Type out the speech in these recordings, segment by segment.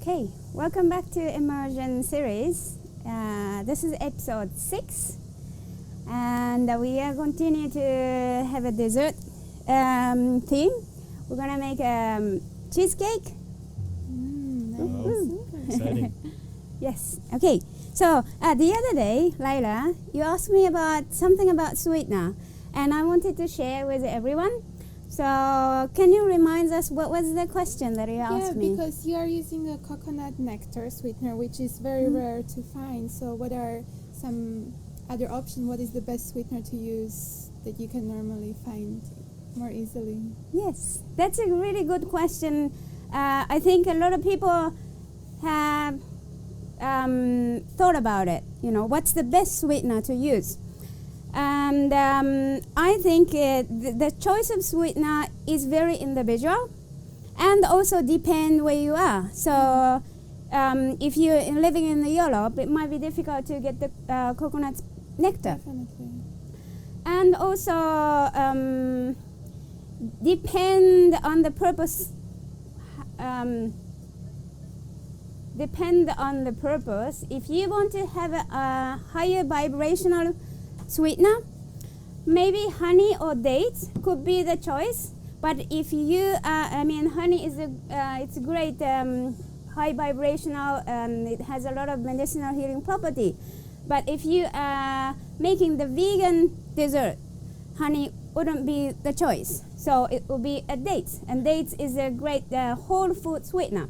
Okay, welcome back to Immersion series. This is episode 6, and we are continue to have a dessert theme. We're gonna make cheesecake. Nice. Exciting. Yes. Okay. So the other day, Laila, you asked me about something about sweetener, and I wanted to share with everyone. So can you remind us what was the question that you asked me? Yeah, because you are using a coconut nectar sweetener, which is very rare to find. So what are some other options? What is the best sweetener to use that you can normally find more easily? Yes, that's a really good question. I think a lot of people have thought about it. You know, what's the best sweetener to use? And I think the choice of sweetener is very individual and also depend where you are. So if you're living in Europe, it might be difficult to get the coconut nectar. Definitely. And also depend on the purpose. Depend on the purpose. If you want to have a higher vibrational sweetener, maybe honey or dates could be the choice. But if you, honey is it's a great high vibrational, and it has a lot of medicinal healing property. But if you are making the vegan dessert, honey wouldn't be the choice. So it will be a dates, and dates is a great whole food sweetener.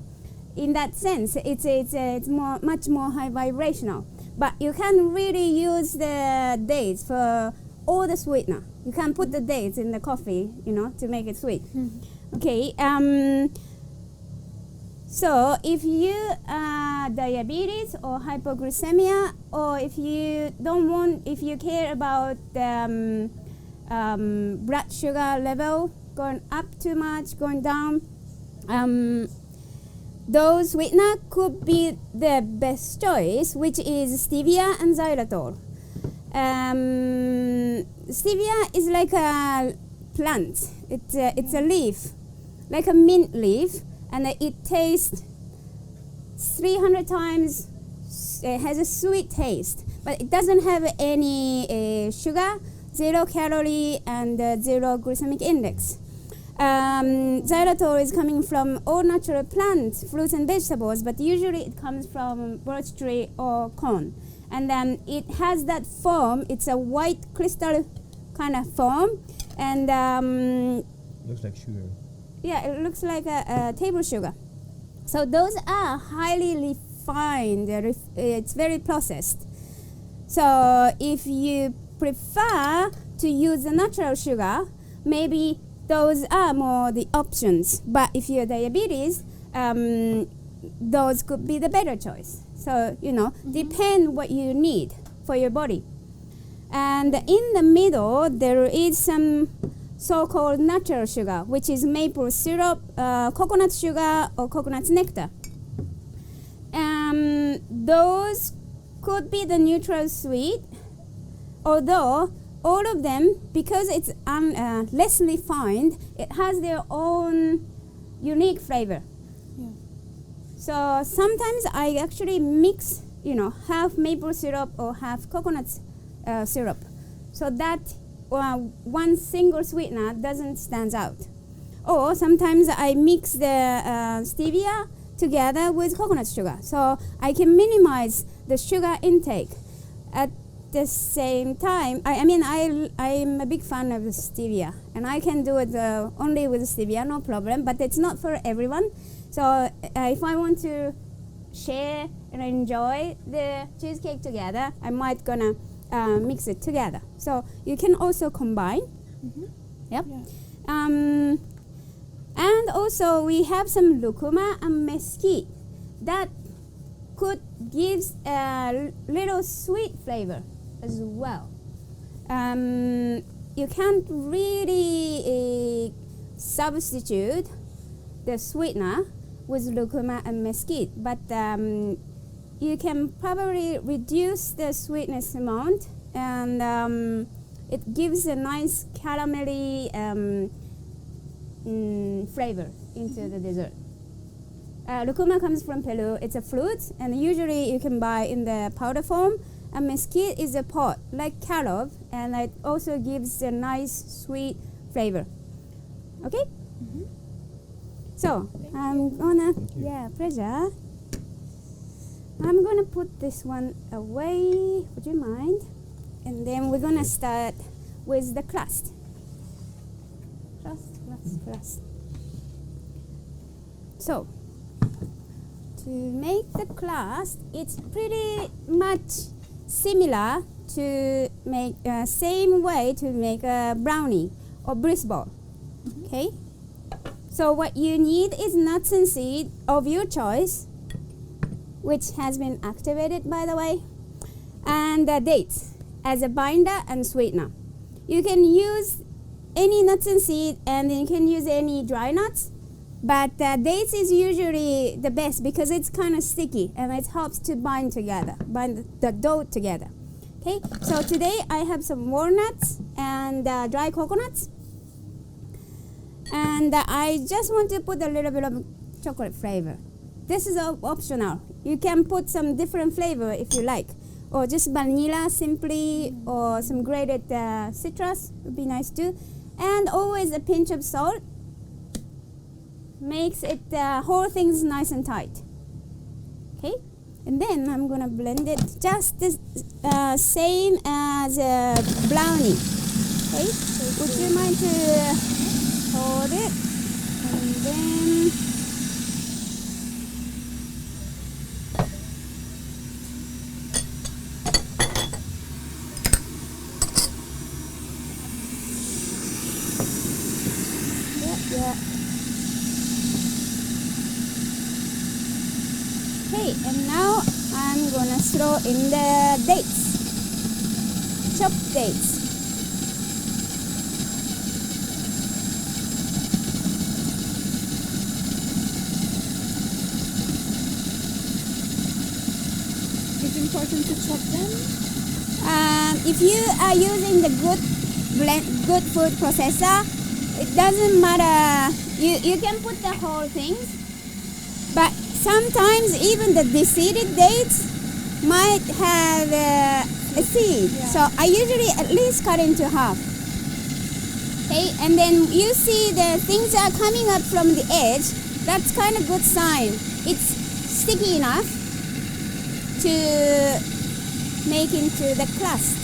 In that sense, it's much more high vibrational. But you can really use the dates for all the sweetener. You can put the dates in the coffee, to make it sweet. Okay. So if you diabetes or hypoglycemia, or if you care about blood sugar level going up too much, going down, those sweetener could be the best choice, which is stevia and xylitol. Stevia is like a plant. It's a leaf, like a mint leaf, and it tastes 300 times. It has a sweet taste, but it doesn't have any sugar, 0 calorie, and 0 glycemic index. Xylitol is coming from all natural plants, fruits and vegetables, but usually it comes from birch tree or corn. And then it has that form. It's a white crystal kind of form, and Looks like sugar. yeah, it looks like a table sugar. So those are highly refined. It's very processed. So if you prefer to use the natural sugar, maybe those are more the options. But if you're diabetes, those could be the better choice. So, depend what you need for your body. And in the middle, there is some so-called natural sugar, which is maple syrup, coconut sugar, or coconut nectar. Those could be the neutral sweet, although all of them, because it's less refined, it has their own unique flavor. Yeah. So sometimes I actually mix, half maple syrup or half coconut syrup, so that one single sweetener doesn't stand out. Or sometimes I mix the stevia together with coconut sugar, so I can minimize the sugar intake. At the same time, I'm a big fan of stevia, and I can do it only with stevia, no problem, but it's not for everyone. So if I want to share and enjoy the cheesecake together, I might gonna mix it together. So you can also combine. Yep. Yeah. And also we have some lucuma and mesquite that could give a little sweet flavor as well. You can't really substitute the sweetener with lucuma and mesquite, but you can probably reduce the sweetness amount, and it gives a nice caramelly flavor into the dessert. Lucuma comes from Peru. It's a fruit, and usually you can buy in the powder form. And mesquite is a pod, like carob, and it also gives a nice sweet flavor. Okay? So, I'm gonna, yeah, pleasure. I'm gonna put this one away, would you mind? And then we're gonna start with the crust. Crust. So, to make the crust, it's pretty much similar to make same way to make a brownie or brisk ball. Okay, so what you need is nuts and seeds of your choice, which has been activated, by the way, and dates as a binder and sweetener. You can use any nuts and seeds, and then you can use any dry nuts, but dates is usually the best because it's kind of sticky and it helps to bind the dough together. Okay, so today I have some walnuts and dry coconuts, and I just want to put a little bit of chocolate flavor. This is optional. You can put some different flavor if you like, or just vanilla simply, or some grated citrus would be nice too, and always a pinch of salt. Makes it whole things nice and tight. Okay, and then I'm gonna blend it just this same as a brownie. Okay, would you mind to hold it, and then yeah. Okay, and now I'm gonna throw in the dates, chopped dates. It's important to chop them. If you are using the good food processor, it doesn't matter. You can put the whole things, but sometimes even the deseeded dates might have a seed. Yeah. So I usually at least cut into half. Okay, and then you see the things are coming up from the edge. That's kind of good sign. It's sticky enough to make into the crust.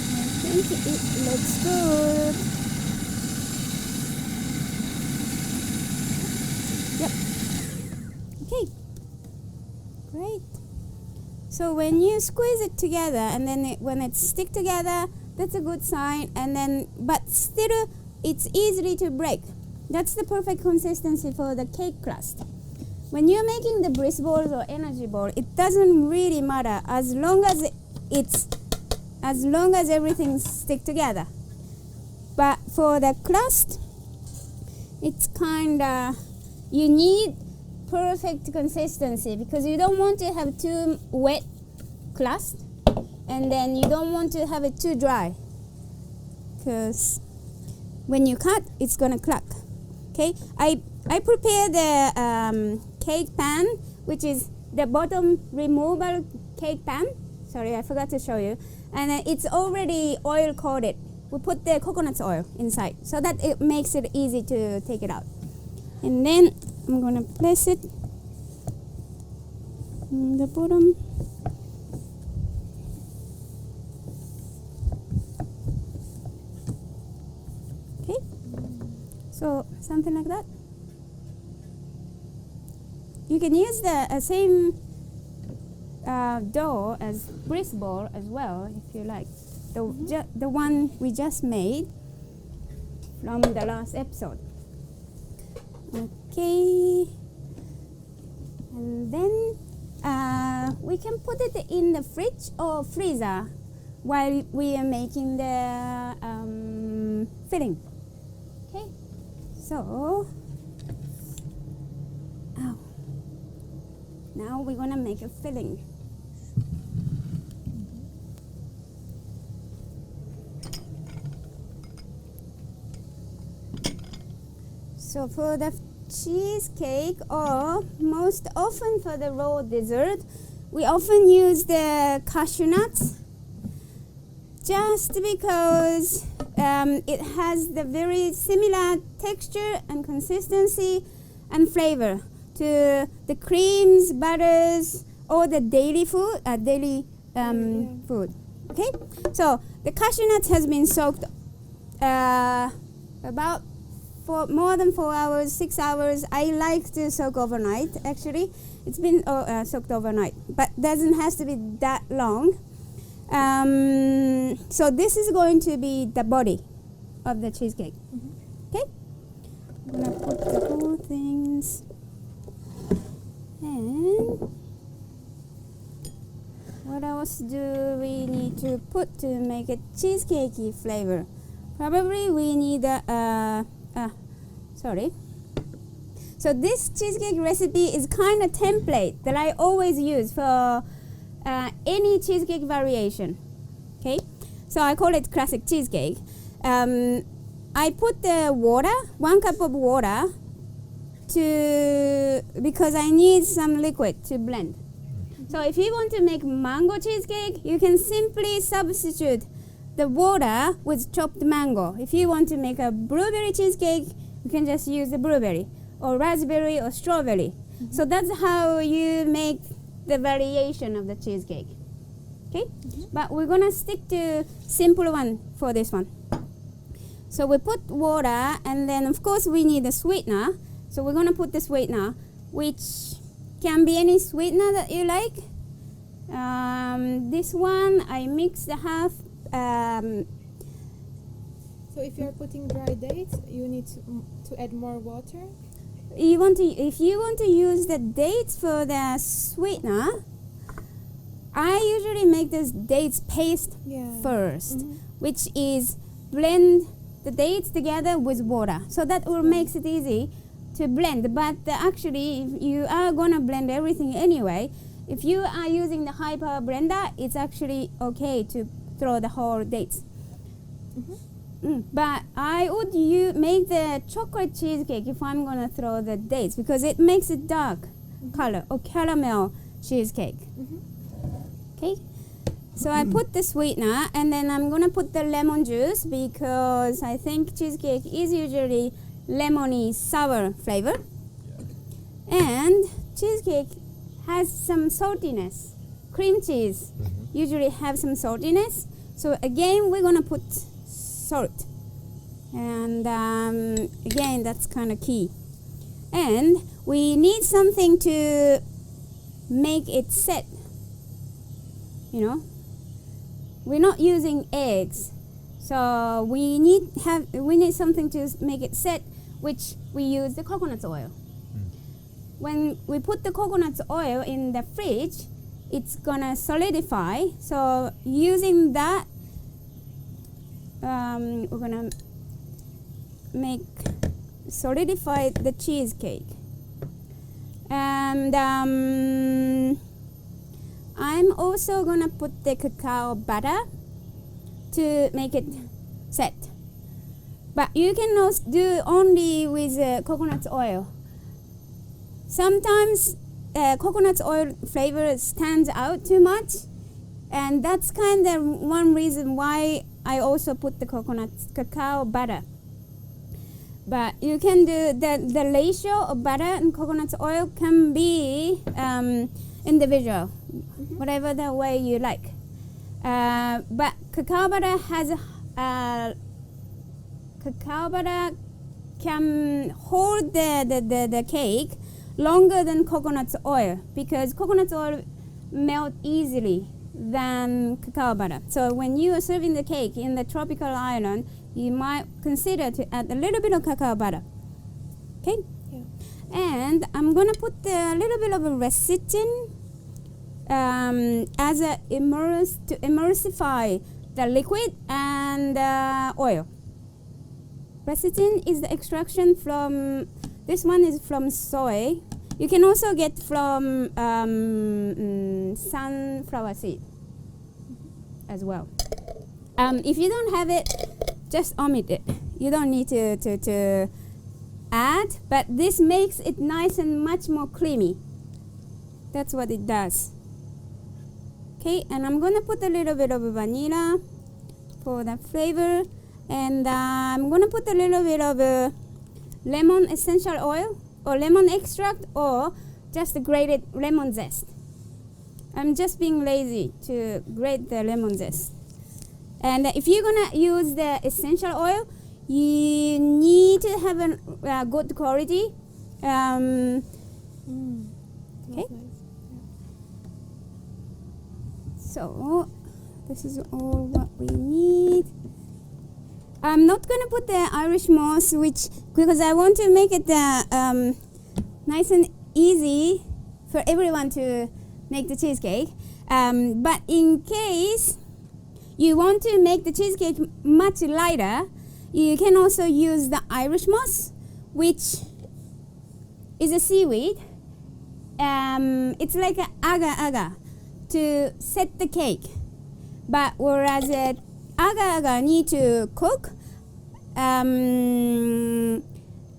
I think it looks good. Yep. Okay. Great. So when you squeeze it together, and then when it stick together, that's a good sign. And then, but still, it's easily to break. That's the perfect consistency for the cake crust. When you're making the brisk balls or energy ball, it doesn't really matter as long as everything stick together. But for the crust, it's kinda, you need perfect consistency because you don't want to have too wet crust, and then you don't want to have it too dry, because when you cut, it's gonna crack. Okay, I prepare the cake pan, which is the bottom removable cake pan. Sorry, I forgot to show you. And it's already oil coated. We put the coconut oil inside so that it makes it easy to take it out. And then I'm gonna place it in the bottom. Okay, so something like that. You can use the same dough as brisk ball as well if you like. The one we just made from the last episode. Okay, and then we can put it in the fridge or freezer while we are making the filling. Okay, so now we're gonna make a filling. So for the cheesecake, or most often for the raw dessert, we often use the cashew nuts, just because it has the very similar texture and consistency and flavor to the creams, butters, or the daily food. Food. Okay, so the cashew nuts has been soaked about for more than 4 hours, 6 hours. I like to soak overnight. Actually, it's been soaked overnight, but doesn't have to be that long. So this is going to be the body of the cheesecake. Okay, I'm gonna put the whole things, and what else do we need to put to make a cheesecakey flavor? Probably we need So this cheesecake recipe is kind of template that I always use for any cheesecake variation. Okay, so I call it classic cheesecake. I put the water, 1 cup of water, because I need some liquid to blend. So if you want to make mango cheesecake, you can simply substitute the water with chopped mango. If you want to make a blueberry cheesecake, you can just use the blueberry, or raspberry, or strawberry. So that's how you make the variation of the cheesecake. Okay, but we're gonna stick to simple one for this one. So we put water, and then of course we need a sweetener. So we're gonna put the sweetener, which can be any sweetener that you like. This one I mixed the half. So if you're putting dry dates, you need to add more water. If you want to use the dates for the sweetener, I usually make this dates paste first, which is blend the dates together with water. So that will makes it easy to blend. But actually, if you are gonna blend everything anyway, if you are using the high power blender, it's actually okay to throw the whole dates. But I would make the chocolate cheesecake if I'm gonna throw the dates, because it makes it dark color, or caramel cheesecake. Okay, so I put the sweetener, and then I'm gonna put the lemon juice, because I think cheesecake is usually lemony sour flavor, and cheesecake has some saltiness. Cream cheese usually have some saltiness, so again we're gonna put salt, and again that's kind of key. And we need something to make it set. We're not using eggs, so we need something to make it set, which we use the coconut oil. When we put the coconut oil in the fridge, it's gonna solidify. So using that, we're gonna solidify the cheesecake. And I'm also gonna put the cacao butter to make it set. But you can also do only with coconut oil. Sometimes coconut oil flavor stands out too much, and that's kind of one reason why I also put the cacao butter. But you can do the ratio of butter and coconut oil can be individual, whatever the way you like. But cacao butter can hold the cake longer than coconut oil, because coconut oil melt easily than cacao butter. So when you are serving the cake in the tropical island, you might consider to add a little bit of cacao butter. Okay? Yeah. And I'm gonna put a little bit of a lecithin as to emulsify the liquid and oil. Lecithin is the extraction from, this one is from soy. You can also get from sunflower seed as well. If you don't have it, just omit it. You don't need to add, but this makes it nice and much more creamy. That's what it does. Okay, and I'm gonna put a little bit of vanilla for the flavor, and I'm gonna put a little bit of lemon essential oil or lemon extract or just grated lemon zest. I'm just being lazy to grate the lemon zest. And if you're gonna use the essential oil, you need to have a good quality. Okay. Nice. So this is all what we need. I'm not gonna put the Irish moss, because I want to make it nice and easy for everyone to make the cheesecake. But in case you want to make the cheesecake much lighter, you can also use the Irish moss, which is a seaweed. It's like an agar-agar to set the cake. But whereas agar-agar need to cook,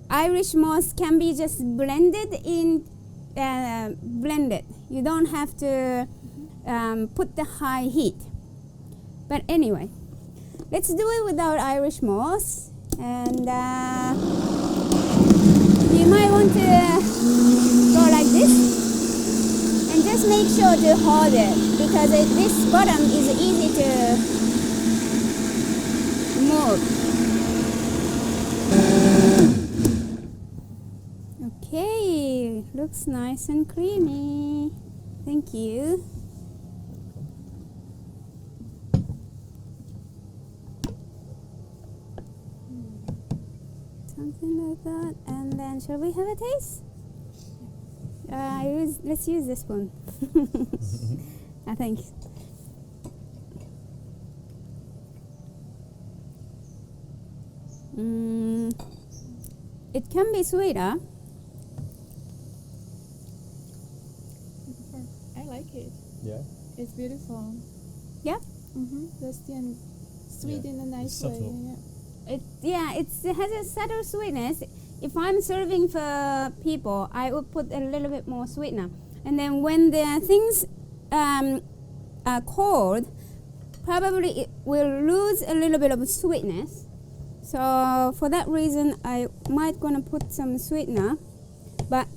Irish moss can be just blended in. You don't have to put the high heat. But anyway, let's do it without Irish moss. And you might want to go like this. And just make sure to hold it, because this bottom is easy to move. Okay, looks nice and creamy. Thank you. Something like that. And then shall we have a taste? Let's use this spoon. I think. It can be sweeter. I like it. Yeah. It's beautiful. Yeah. Zesty and sweet Yeah. in a nice Subtle. way. Yeah. It has a subtle sweetness. If I'm serving for people, I would put a little bit more sweetener. And then when the things are cold, probably it will lose a little bit of sweetness. So for that reason, I might gonna put some sweetener. But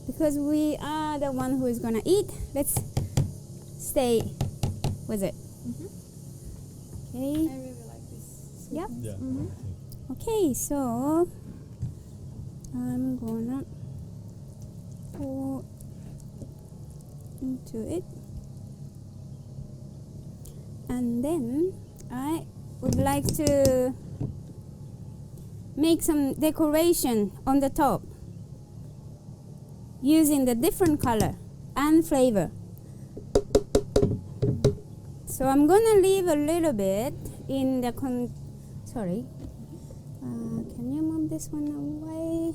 because we are the one who is gonna eat, let's stay with it. I Okay. really like this. Yep. Yeah. Okay, so I'm gonna pour into it, and then I would like to make some decoration on the top using the different color and flavor. So I'm gonna leave a little bit in the sorry. Can you move this one away?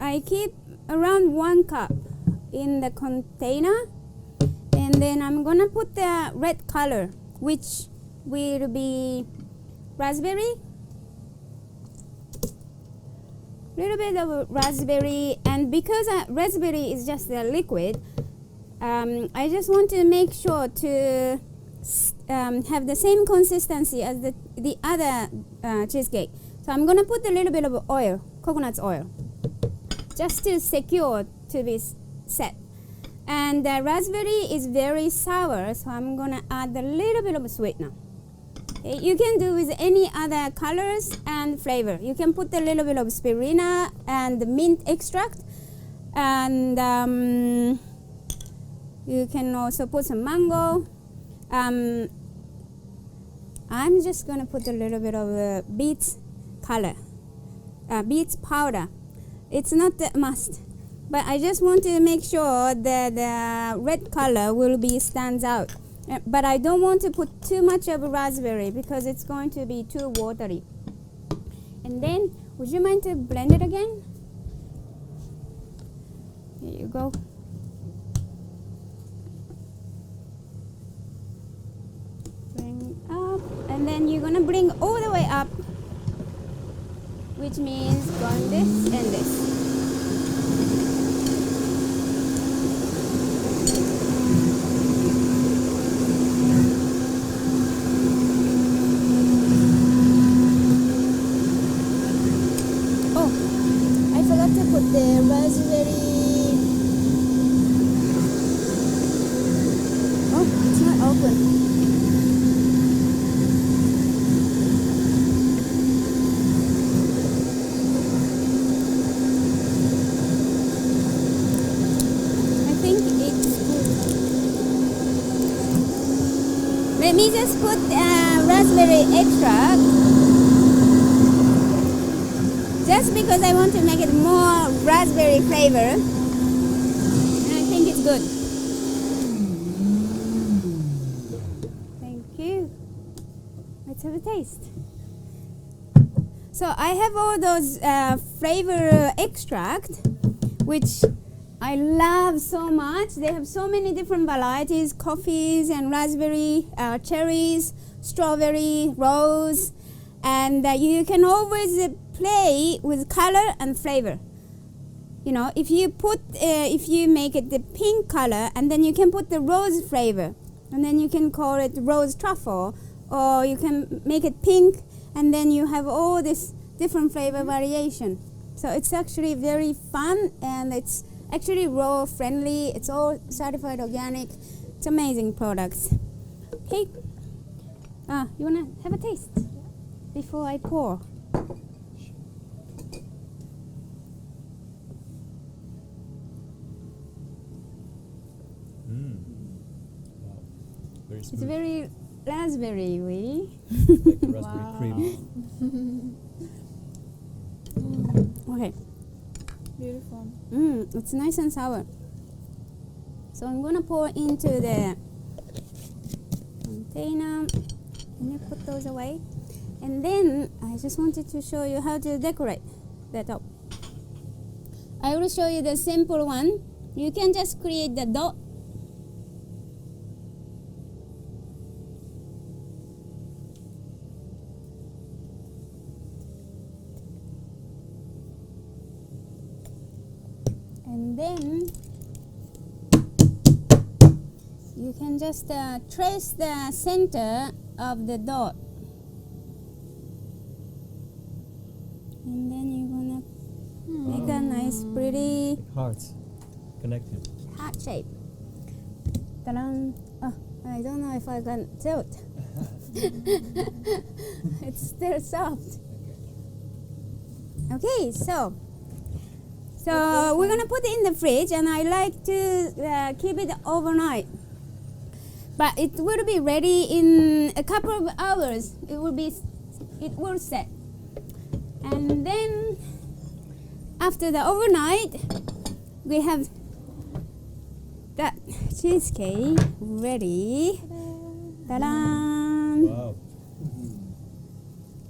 I keep around 1 cup in the container, and then I'm gonna put the red color, which will be raspberry. Little bit of raspberry, and because raspberry is just a liquid, I just want to make sure to have the same consistency as the other cheesecake. So I'm gonna put a little bit of oil, coconut oil, just to secure to be set. And the raspberry is very sour, so I'm gonna add a little bit of sweetener. Okay, you can do with any other colors and flavor. You can put a little bit of spirulina and mint extract, and you can also put some mango. I'm just gonna put a little bit of beets color, beets powder. It's not a must, but I just want to make sure that the red color will be stands out. But I don't want to put too much of raspberry because it's going to be too watery. And then, would you mind to blend it again? Here you go. Bring up. And then you're gonna bring all the way up, which means going this and this. Oh, I forgot to put the raspberry. Oh, it's not open. I think it's good. Let me just put raspberry extract, just because I want to make it more raspberry flavor, and I think it's good. Thank you. Let's have a taste. So I have all those flavor extract, which I love so much. They have so many different varieties, coffees and raspberry, cherries, strawberry, rose, and you can always play with color and flavor. You know, if you make it the pink color, and then you can put the rose flavor, and then you can call it rose truffle, or you can make it pink, and then you have all this different flavor variation. So it's actually very fun, and it's actually raw friendly. It's all certified organic. It's amazing products. Okay, you wanna have a taste before I pour? Wow. Very It's smooth. very raspberry-y. Like the raspberry Wow. cream. Okay. Beautiful. It's nice and sour. So I'm gonna pour into the container. Can you put those away? And then I just wanted to show you how to decorate the top. I will show you the simple one. You can just create the dot. And then you can just trace the center of the dot. And then you're gonna make a nice pretty Like hearts. Connected. heart shape. Ta-da! Oh, I don't know if I can tilt. It's still soft. Okay, so we're gonna put it in the fridge, and I like to keep it overnight. But it will be ready in a couple of hours. It will set. And then after the overnight, we have that cheesecake ready. Ta-da! Wow.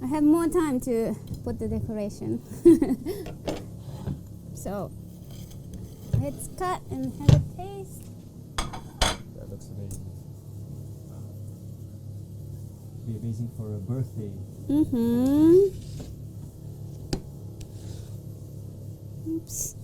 I have more time to put the decoration. So let's cut and have a taste. That looks amazing. Be amazing for a birthday. Oops.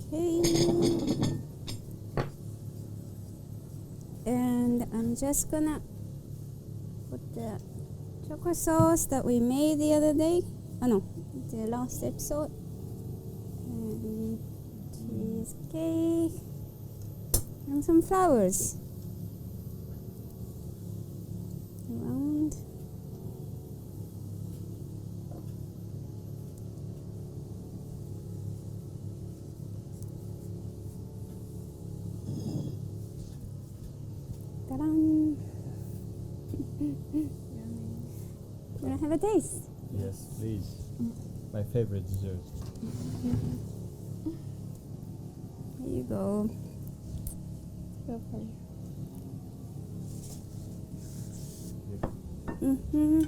Okay. And I'm just gonna put the chocolate sauce that we made the other day. Oh no, the last episode. And cheesecake. And some flowers. Around. Ta-da! Wanna have a taste? Yes, please. My favorite dessert. There you go. Go for it. Mm-hmm.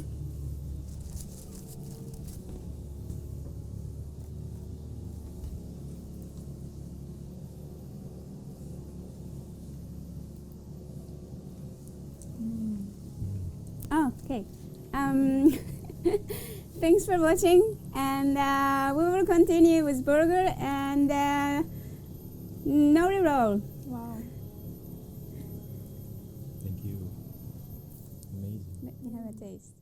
Oh, okay. Thanks for watching, and we will continue with burger and nori roll. Wow. Thank you. Amazing. Let me have a taste.